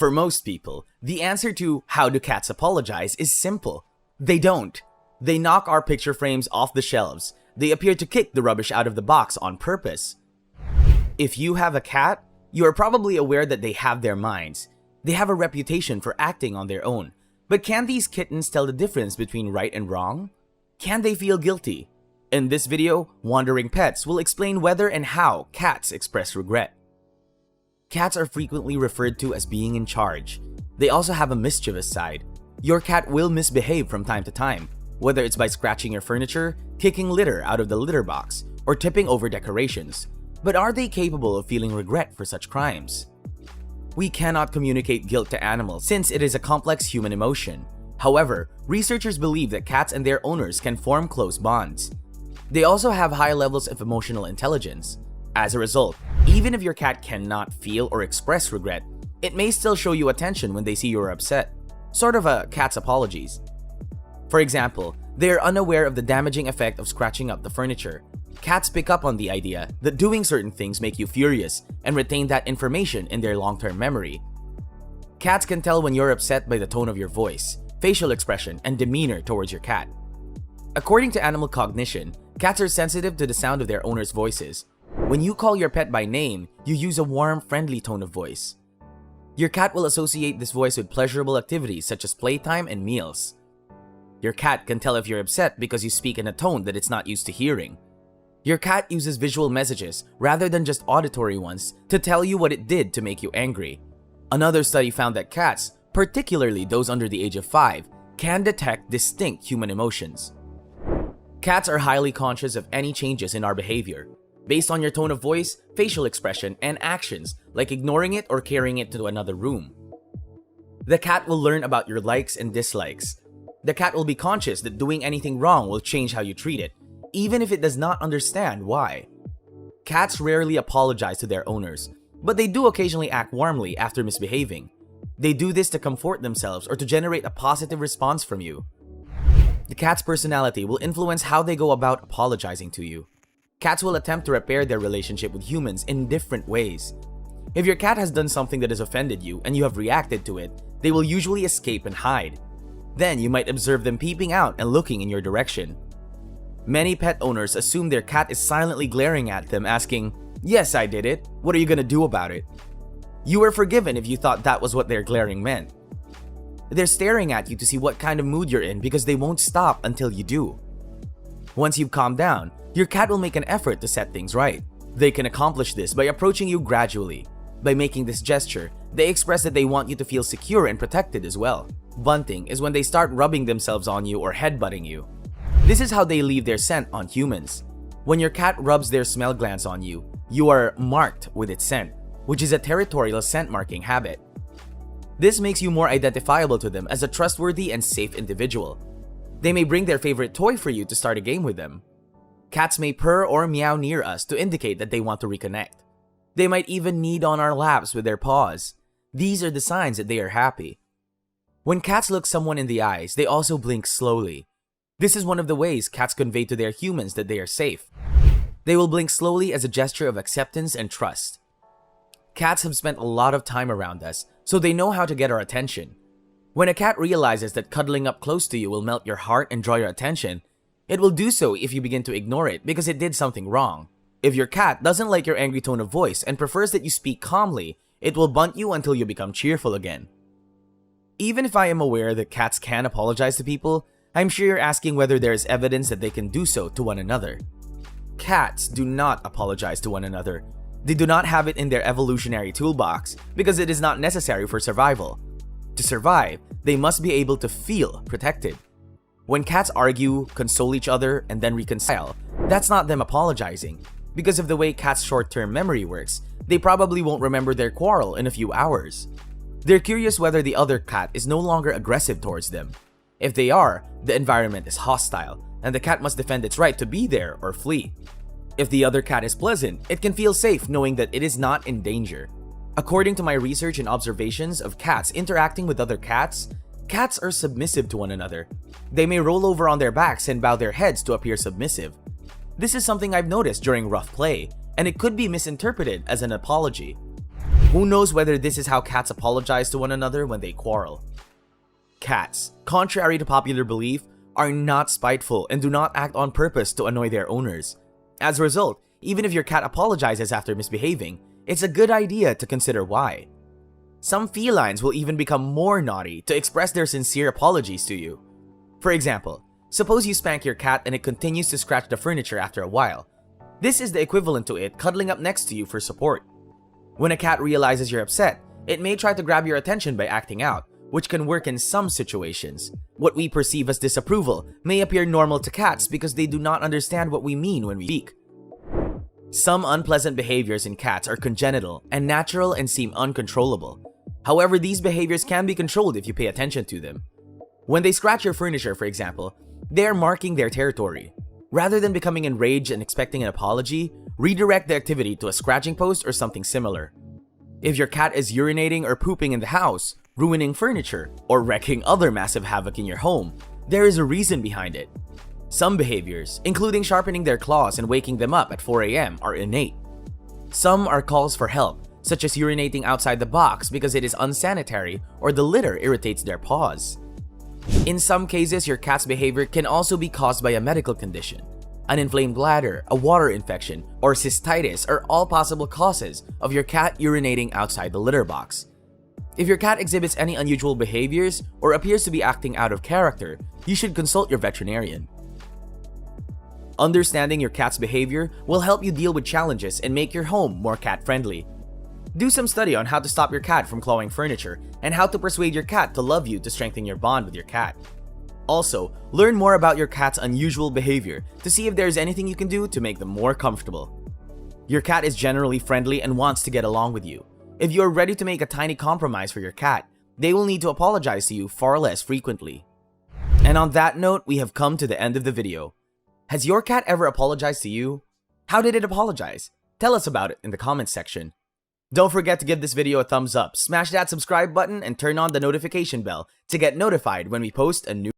For most people, the answer to how do cats apologize is simple. They don't. They knock our picture frames off the shelves. They appear to kick the rubbish out of the box on purpose. If you have a cat, you are probably aware that they have their minds. They have a reputation for acting on their own. But can these kittens tell the difference between right and wrong? Can they feel guilty? In this video, Wandering Pets will explain whether and how cats express regret. Cats are frequently referred to as being in charge. They also have a mischievous side. Your cat will misbehave from time to time, whether it's by scratching your furniture, kicking litter out of the litter box, or tipping over decorations. But are they capable of feeling regret for such crimes? We cannot communicate guilt to animals since it is a complex human emotion. However, researchers believe that cats and their owners can form close bonds. They also have high levels of emotional intelligence. As a result, even if your cat cannot feel or express regret, it may still show you attention when they see you're upset. Sort of a cat's apologies. For example, they are unaware of the damaging effect of scratching up the furniture. Cats pick up on the idea that doing certain things make you furious and retain that information in their long-term memory. Cats can tell when you're upset by the tone of your voice, facial expression, and demeanor towards your cat. According to animal cognition, cats are sensitive to the sound of their owners' voices. When you call your pet by name, you use a warm, friendly tone of voice. Your cat will associate this voice with pleasurable activities such as playtime and meals. Your cat can tell if you're upset because you speak in a tone that it's not used to hearing. Your cat uses visual messages rather than just auditory ones to tell you what it did to make you angry. Another study found that cats, particularly those under the age of 5, can detect distinct human emotions. Cats are highly conscious of any changes in our behavior, based on your tone of voice, facial expression, and actions, like ignoring it or carrying it to another room. The cat will learn about your likes and dislikes. The cat will be conscious that doing anything wrong will change how you treat it, even if it does not understand why. Cats rarely apologize to their owners, but they do occasionally act warmly after misbehaving. They do this to comfort themselves or to generate a positive response from you. The cat's personality will influence how they go about apologizing to you. Cats will attempt to repair their relationship with humans in different ways. If your cat has done something that has offended you and you have reacted to it, they will usually escape and hide. Then you might observe them peeping out and looking in your direction. Many pet owners assume their cat is silently glaring at them asking, "Yes, I did it. What are you gonna do about it?" You were forgiven if you thought that was what their glaring meant. They're staring at you to see what kind of mood you're in because they won't stop until you do. Once you've calmed down, your cat will make an effort to set things right. They can accomplish this by approaching you gradually. By making this gesture, they express that they want you to feel secure and protected as well. Bunting is when they start rubbing themselves on you or headbutting you. This is how they leave their scent on humans. When your cat rubs their smell glands on you, you are marked with its scent, which is a territorial scent marking habit. This makes you more identifiable to them as a trustworthy and safe individual. They may bring their favorite toy for you to start a game with them. Cats may purr or meow near us to indicate that they want to reconnect. They might even knead on our laps with their paws. These are the signs that they are happy. When cats look someone in the eyes, they also blink slowly. This is one of the ways cats convey to their humans that they are safe. They will blink slowly as a gesture of acceptance and trust. Cats have spent a lot of time around us, so they know how to get our attention. When a cat realizes that cuddling up close to you will melt your heart and draw your attention, it will do so if you begin to ignore it because it did something wrong. If your cat doesn't like your angry tone of voice and prefers that you speak calmly, it will bunt you until you become cheerful again. Even if I am aware that cats can apologize to people, I'm sure you're asking whether there is evidence that they can do so to one another. Cats do not apologize to one another. They do not have it in their evolutionary toolbox because it is not necessary for survival. To survive, they must be able to feel protected. When cats argue, console each other, and then reconcile, that's not them apologizing. Because of the way cats' short-term memory works, they probably won't remember their quarrel in a few hours. They're curious whether the other cat is no longer aggressive towards them. If they are, the environment is hostile, and the cat must defend its right to be there or flee. If the other cat is pleasant, it can feel safe knowing that it is not in danger. According to my research and observations of cats interacting with other cats, cats are submissive to one another. They may roll over on their backs and bow their heads to appear submissive. This is something I've noticed during rough play, and it could be misinterpreted as an apology. Who knows whether this is how cats apologize to one another when they quarrel? Cats, contrary to popular belief, are not spiteful and do not act on purpose to annoy their owners. As a result, even if your cat apologizes after misbehaving, it's a good idea to consider why. Some felines will even become more naughty to express their sincere apologies to you. For example, suppose you spank your cat and it continues to scratch the furniture after a while. This is the equivalent to it cuddling up next to you for support. When a cat realizes you're upset, it may try to grab your attention by acting out, which can work in some situations. What we perceive as disapproval may appear normal to cats because they do not understand what we mean when we speak. Some unpleasant behaviors in cats are congenital and natural and seem uncontrollable. However, these behaviors can be controlled if you pay attention to them. When they scratch your furniture, for example, they are marking their territory. Rather than becoming enraged and expecting an apology, redirect the activity to a scratching post or something similar. If your cat is urinating or pooping in the house, ruining furniture, or wreaking other massive havoc in your home, there is a reason behind it. Some behaviors, including sharpening their claws and waking them up at 4 a.m., are innate. Some are calls for help, such as urinating outside the box because it is unsanitary or the litter irritates their paws. In some cases, your cat's behavior can also be caused by a medical condition. An inflamed bladder, a water infection, or cystitis are all possible causes of your cat urinating outside the litter box. If your cat exhibits any unusual behaviors or appears to be acting out of character, you should consult your veterinarian. Understanding your cat's behavior will help you deal with challenges and make your home more cat-friendly. Do some study on how to stop your cat from clawing furniture and how to persuade your cat to love you to strengthen your bond with your cat. Also, learn more about your cat's unusual behavior to see if there's anything you can do to make them more comfortable. Your cat is generally friendly and wants to get along with you. If you are ready to make a tiny compromise for your cat, they will need to apologize to you far less frequently. And on that note, we have come to the end of the video. Has your cat ever apologized to you? How did it apologize? Tell us about it in the comments section. Don't forget to give this video a thumbs up, smash that subscribe button, and turn on the notification bell to get notified when we post a new